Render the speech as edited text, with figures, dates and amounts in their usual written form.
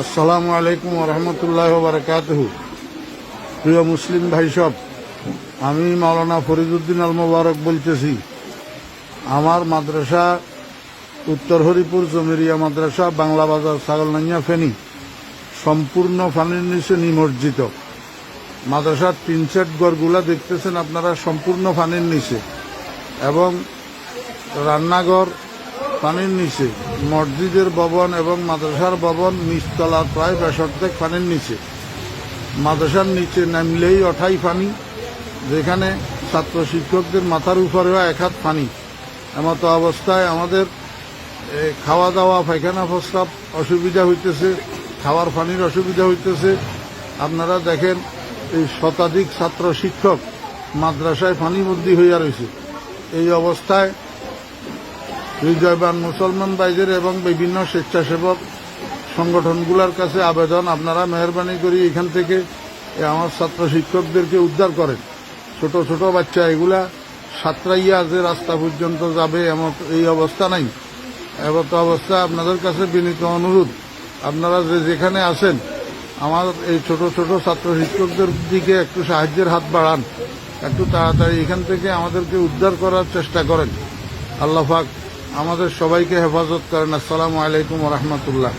আসসালামু আলাইকুম রহমতুল্লাহ বারাকাতুহু। প্রিয় মুসলিম ভাই সব, আমি মাওলানা ফরিদউদ্দিন আল মোবারক বলতেছি। আমার মাদ্রাসা উত্তর হরিপুর জমিরিয়া মাদ্রাসা, বাংলা বাজার, ছাগলনাইয়া, ফেনী, সম্পূর্ণ পানির নিচে নিমজ্জিত। মাদ্রাসার 3 সেট ঘরগুলা দেখতেছেন আপনারা, সম্পূর্ণ পানির নিচে, এবং রান্নাঘর পানির নিচে, মসজিদের ভবন এবং মাদ্রাসার ভবন নিচতলা প্রায় 62 পানির নিচে। মাদ্রাসার নিচে নামলেই অঠাই পানি, যেখানে ছাত্র শিক্ষকদের মাথার উপরেও 1 হাত পানি। এমতো অবস্থায় আমাদের খাওয়া দাওয়া, পায়খানা প্রস্রাব অসুবিধা হইতেছে, খাওয়ার পানির অসুবিধা হইতেছে। আপনারা দেখেন, এই শতাধিক ছাত্র শিক্ষক মাদ্রাসায় পানিবন্দী হইয়া রয়েছে। এই অবস্থায় হৃদয়বান মুসলমান ভাইদের এবং বিভিন্ন স্বেচ্ছাসেবক সংগঠনগুলোর কাছে আবেদন, আপনারা মেহরবানি করে এখান থেকে আমার ছাত্র শিক্ষকদেরকে উদ্ধার করেন। ছোট ছোট বাচ্চা এগুলা সাঁতরাইয়া যে রাস্তা পর্যন্ত যাবে এমন এই অবস্থা নাই। এমতো অবস্থা আপনাদের কাছে বিনীত অনুরোধ, আপনারা যেখানে আছেন আমার এই ছোট ছোট ছাত্র শিক্ষকদের দিকে একটু সাহায্যের হাত বাড়ান, একটু তাড়াতাড়ি এখান থেকে আমাদেরকে উদ্ধার করার চেষ্টা করেন। আল্লাহ পাক আমাদের সবাইকে হেফাজত করেন। আসসালামু আলাইকুম রহমতুল্লাহ।